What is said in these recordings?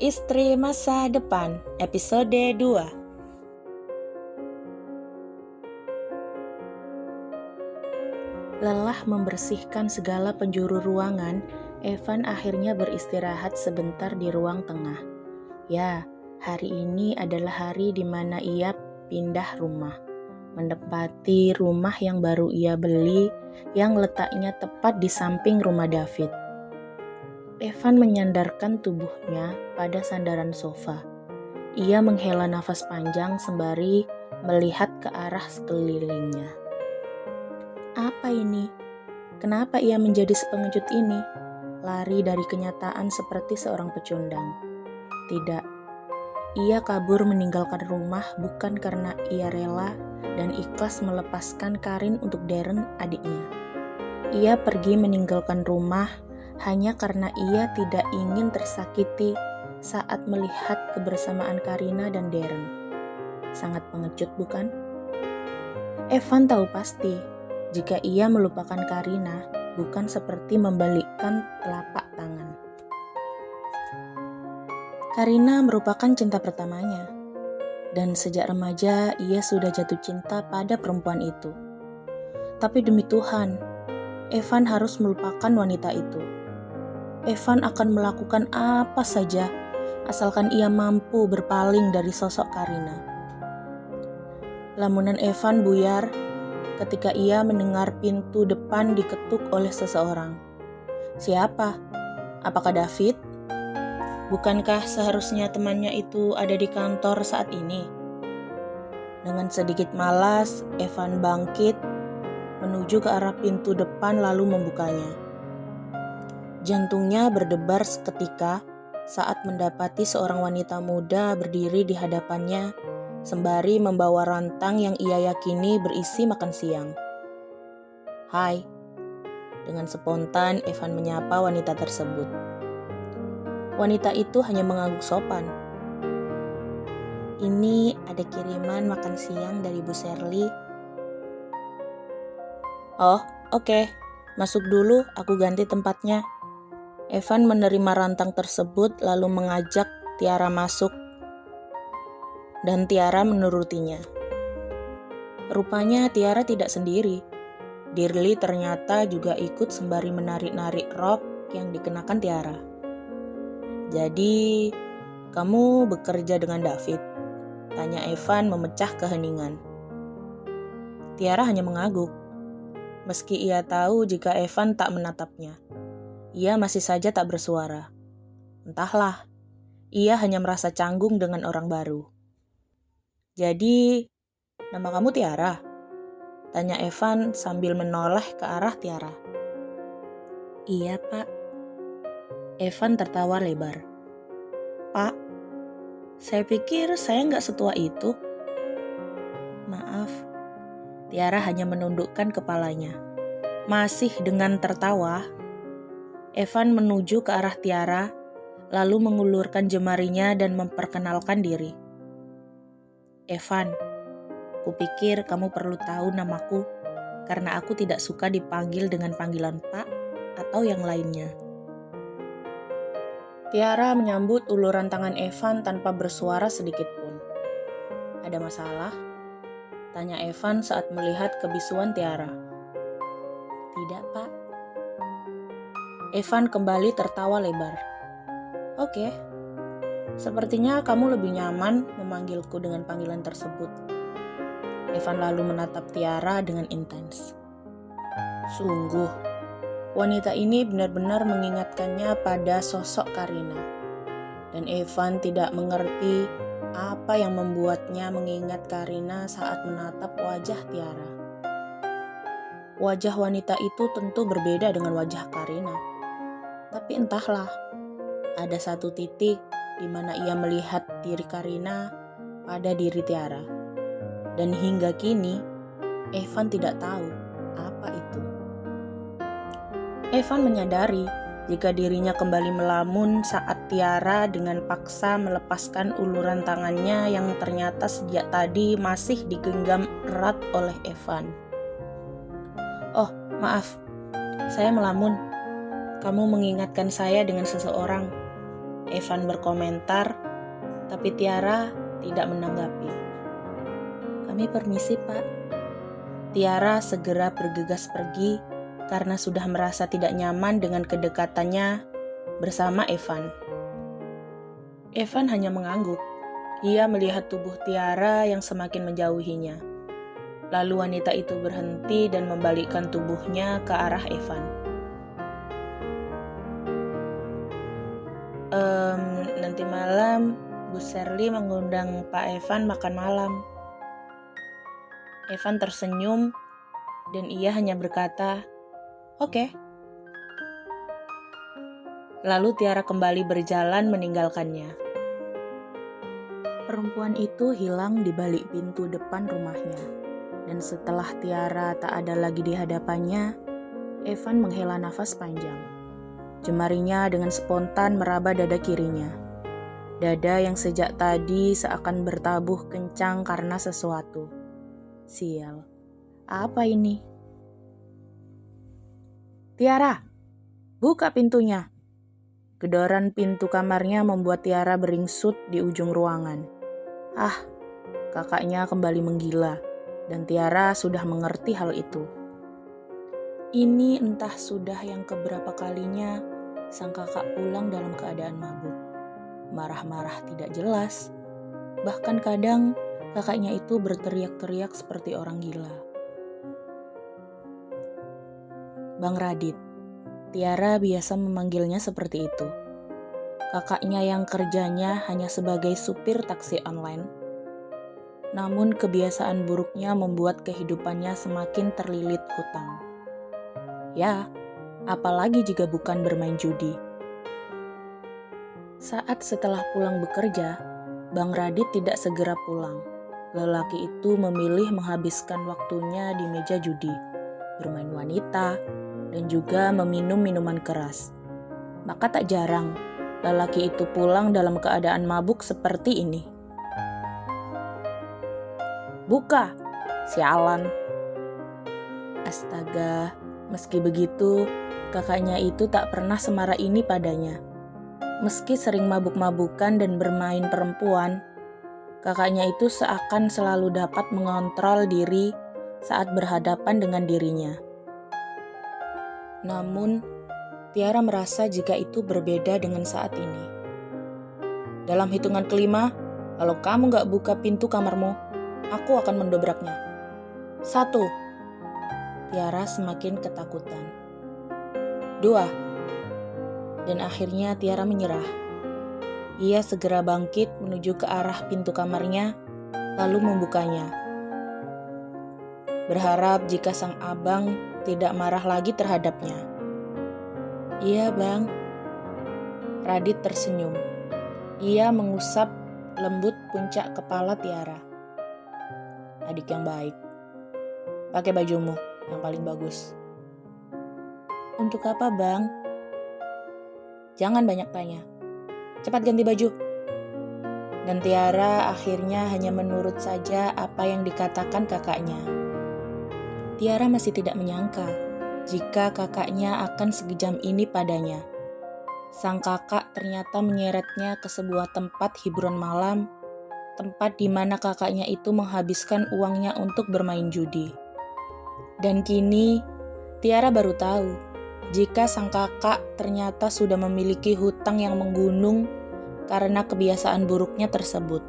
Istri Masa Depan, episode 2. Lelah membersihkan segala penjuru ruangan, Evan akhirnya beristirahat sebentar di ruang tengah. Ya, hari ini adalah hari di mana ia pindah rumah, menempati rumah yang baru ia beli, yang letaknya tepat di samping rumah David. Evan menyandarkan tubuhnya pada sandaran sofa. Ia menghela nafas panjang sembari melihat ke arah sekelilingnya. Apa ini? Kenapa ia menjadi sepengecut ini? Lari dari kenyataan seperti seorang pecundang. Tidak, ia kabur meninggalkan rumah bukan karena ia rela dan ikhlas melepaskan Karin untuk Darren adiknya. Ia pergi meninggalkan rumah hanya karena ia tidak ingin tersakiti saat melihat kebersamaan Karina dan Darren. Sangat pengecut, bukan? Evan tahu pasti, jika ia melupakan Karina, bukan seperti membalikkan telapak tangan. Karina merupakan cinta pertamanya, dan sejak remaja ia sudah jatuh cinta pada perempuan itu. Tapi demi Tuhan, Evan harus melupakan wanita itu. Evan akan melakukan apa saja asalkan ia mampu berpaling dari sosok Karina. Lamunan Evan buyar ketika ia mendengar pintu depan diketuk oleh seseorang. Siapa? Apakah David? Bukankah seharusnya temannya itu ada di kantor saat ini? Dengan sedikit malas, Evan bangkit menuju ke arah pintu depan lalu membukanya. Jantungnya berdebar seketika saat mendapati seorang wanita muda berdiri di hadapannya sembari membawa rantang yang ia yakini berisi makan siang. "Hai," dengan spontan Evan menyapa wanita tersebut. Wanita itu hanya mengangguk sopan. "Ini ada kiriman makan siang dari Bu Shirley." "Oh, oke. Masuk dulu, aku ganti tempatnya." Evan menerima rantang tersebut lalu mengajak Tiara masuk dan Tiara menurutinya. Rupanya Tiara tidak sendiri. Dirli ternyata juga ikut sembari menarik-narik rok yang dikenakan Tiara. "Jadi, kamu bekerja dengan David?" tanya Evan memecah keheningan. Tiara hanya mengangguk. Meski ia tahu jika Evan tak menatapnya, ia masih saja tak bersuara. Entahlah, ia hanya merasa canggung dengan orang baru. "Jadi, nama kamu Tiara?" tanya Evan sambil menoleh ke arah Tiara. "Iya, Pak." Evan tertawa lebar. "Pak, saya pikir saya nggak setua itu." "Maaf." Tiara hanya menundukkan kepalanya. Masih dengan tertawa, Evan menuju ke arah Tiara, lalu mengulurkan jemarinya dan memperkenalkan diri. "Evan, kupikir kamu perlu tahu namaku, karena aku tidak suka dipanggil dengan panggilan Pak atau yang lainnya." Tiara menyambut uluran tangan Evan tanpa bersuara sedikit pun. "Ada masalah?" tanya Evan saat melihat kebisuan Tiara. "Tidak, Pak." Evan kembali tertawa lebar. "Oke, sepertinya kamu lebih nyaman memanggilku dengan panggilan tersebut." Evan lalu menatap Tiara dengan intens. Sungguh, wanita ini benar-benar mengingatkannya pada sosok Karina. Dan Evan tidak mengerti apa yang membuatnya mengingat Karina saat menatap wajah Tiara. Wajah wanita itu tentu berbeda dengan wajah Karina. Tapi entahlah, ada satu titik di mana ia melihat diri Karina pada diri Tiara. Dan hingga kini, Evan tidak tahu apa itu. Evan menyadari jika dirinya kembali melamun saat Tiara dengan paksa melepaskan uluran tangannya yang ternyata sejak tadi masih digenggam erat oleh Evan. "Oh, maaf, saya melamun. Kamu mengingatkan saya dengan seseorang." Evan berkomentar, tapi Tiara tidak menanggapi. Kami permisi, Pak. Tiara segera bergegas pergi karena sudah merasa tidak nyaman dengan kedekatannya bersama Evan. Evan hanya mengangguk. Ia melihat tubuh Tiara yang semakin menjauhinya. Lalu wanita itu berhenti dan membalikkan tubuhnya ke arah Evan. Nanti malam Bu Sherly mengundang Pak Evan makan malam. Evan tersenyum dan ia hanya berkata, "Oke." Lalu Tiara kembali berjalan meninggalkannya. Perempuan itu hilang di balik pintu depan rumahnya. Dan setelah Tiara tak ada lagi di hadapannya, Evan menghela nafas panjang. Jemarinya dengan spontan meraba dada kirinya. Dada yang sejak tadi seakan bertabuh kencang karena sesuatu. Sial, apa ini? Tiara, buka pintunya. Gedoran pintu kamarnya membuat Tiara beringsut di ujung ruangan. Kakaknya kembali menggila, dan Tiara sudah mengerti hal itu. Ini entah sudah yang keberapa kalinya sang kakak pulang dalam keadaan mabuk. Marah-marah tidak jelas. Bahkan kadang kakaknya itu berteriak-teriak seperti orang gila. Bang Radit, Tiara biasa memanggilnya seperti itu. Kakaknya yang kerjanya hanya sebagai supir taksi online. Namun kebiasaan buruknya membuat kehidupannya semakin terlilit hutang. Ya, apalagi jika bukan bermain judi. Saat setelah pulang bekerja, Bang Radit tidak segera pulang. Lelaki itu memilih menghabiskan waktunya di meja judi, bermain wanita, dan juga meminum minuman keras. Maka tak jarang, lelaki itu pulang dalam keadaan mabuk seperti ini. Buka, sialan. Astaga, meski begitu, kakaknya itu tak pernah semarah ini padanya. Meski sering mabuk-mabukan dan bermain perempuan, kakaknya itu seakan selalu dapat mengontrol diri saat berhadapan dengan dirinya. Namun, Tiara merasa jika itu berbeda dengan saat ini. Dalam hitungan kelima, kalau kamu gak buka pintu kamarmu, aku akan mendobraknya. 1. Tiara semakin ketakutan. 2. Dan akhirnya Tiara menyerah. Ia segera bangkit menuju ke arah pintu kamarnya, lalu membukanya. Berharap jika sang abang tidak marah lagi terhadapnya. Iya, Bang. Radit tersenyum. Ia mengusap lembut puncak kepala Tiara. Adik yang baik. Pakai bajumu yang paling bagus. Untuk apa, Bang? Jangan banyak tanya. Cepat ganti baju. Dan Tiara akhirnya hanya menurut saja apa yang dikatakan kakaknya. Tiara masih tidak menyangka jika kakaknya akan sekejam ini padanya. Sang kakak ternyata menyeretnya ke sebuah tempat hiburan malam, tempat di mana kakaknya itu menghabiskan uangnya untuk bermain judi. Dan kini, Tiara baru tahu jika sang kakak ternyata sudah memiliki hutang yang menggunung karena kebiasaan buruknya tersebut.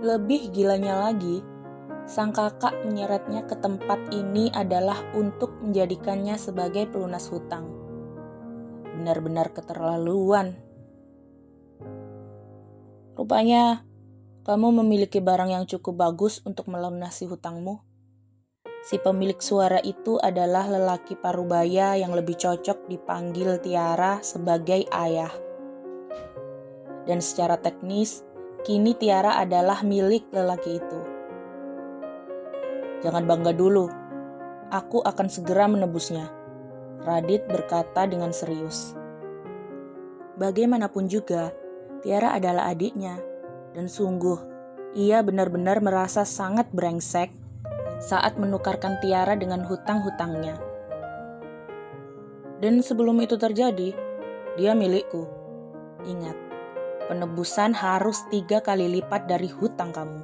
Lebih gilanya lagi, sang kakak menyeretnya ke tempat ini adalah untuk menjadikannya sebagai pelunas hutang. Benar-benar keterlaluan. Rupanya, kamu memiliki barang yang cukup bagus untuk melunasi hutangmu. Si pemilik suara itu adalah lelaki parubaya yang lebih cocok dipanggil Tiara sebagai ayah. Dan secara teknis, kini Tiara adalah milik lelaki itu. Jangan bangga dulu, aku akan segera menebusnya, Radit berkata dengan serius. Bagaimanapun juga, Tiara adalah adiknya, dan sungguh, ia benar-benar merasa sangat brengsek saat menukarkan Tiara dengan hutang-hutangnya. Dan sebelum itu terjadi, dia milikku. Ingat, penebusan harus 3 kali lipat dari hutang kamu.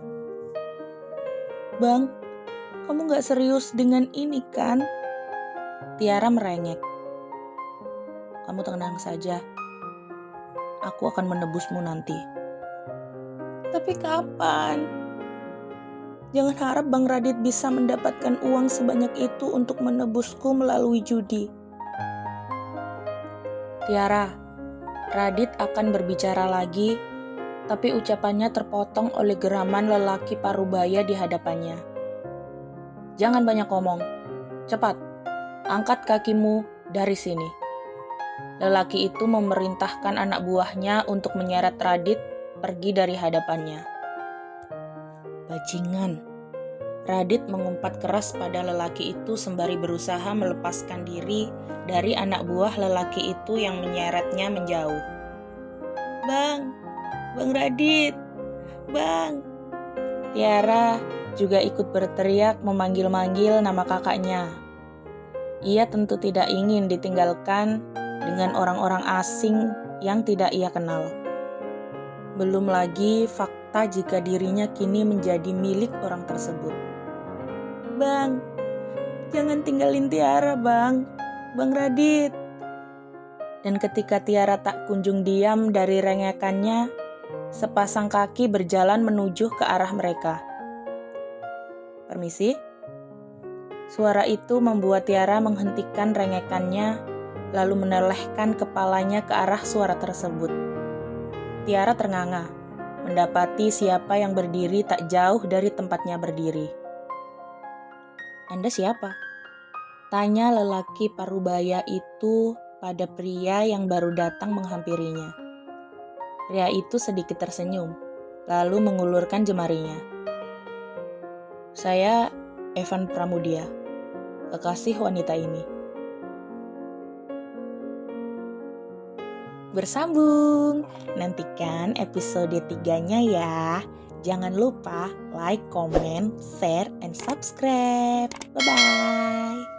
Bang, kamu gak serius dengan ini kan? Tiara merengek. Kamu tenang saja. Aku akan menebusmu nanti. Tapi kapan? Jangan harap Bang Radit bisa mendapatkan uang sebanyak itu untuk menebusku melalui judi. Tiara, Radit akan berbicara lagi, tapi ucapannya terpotong oleh geraman lelaki parubaya di hadapannya. Jangan banyak ngomong. Cepat, angkat kakimu dari sini. Lelaki itu memerintahkan anak buahnya untuk menyeret Radit pergi dari hadapannya. Bajingan. Radit mengumpat keras pada lelaki itu sembari berusaha melepaskan diri dari anak buah lelaki itu yang menyeretnya menjauh. Bang Radit, Bang. Tiara juga ikut berteriak memanggil-manggil nama kakaknya. Ia tentu tidak ingin ditinggalkan dengan orang-orang asing yang tidak ia kenal. Belum lagi fakta jika dirinya kini menjadi milik orang tersebut. Bang, jangan tinggalin Tiara, Bang Radit. Dan ketika Tiara tak kunjung diam dari rengekannya, sepasang kaki berjalan menuju ke arah mereka. Permisi? Suara itu membuat Tiara menghentikan rengekannya, lalu menolehkan kepalanya ke arah suara tersebut. Tiara ternganga, mendapati siapa yang berdiri tak jauh dari tempatnya berdiri. Anda siapa? Tanya lelaki parubaya itu pada pria yang baru datang menghampirinya. Pria itu sedikit tersenyum, lalu mengulurkan jemarinya. Saya Evan Pramudia, kekasih wanita ini. Bersambung, nantikan episode 3-nya ya. Jangan lupa like, comment, share, and subscribe. Bye-bye.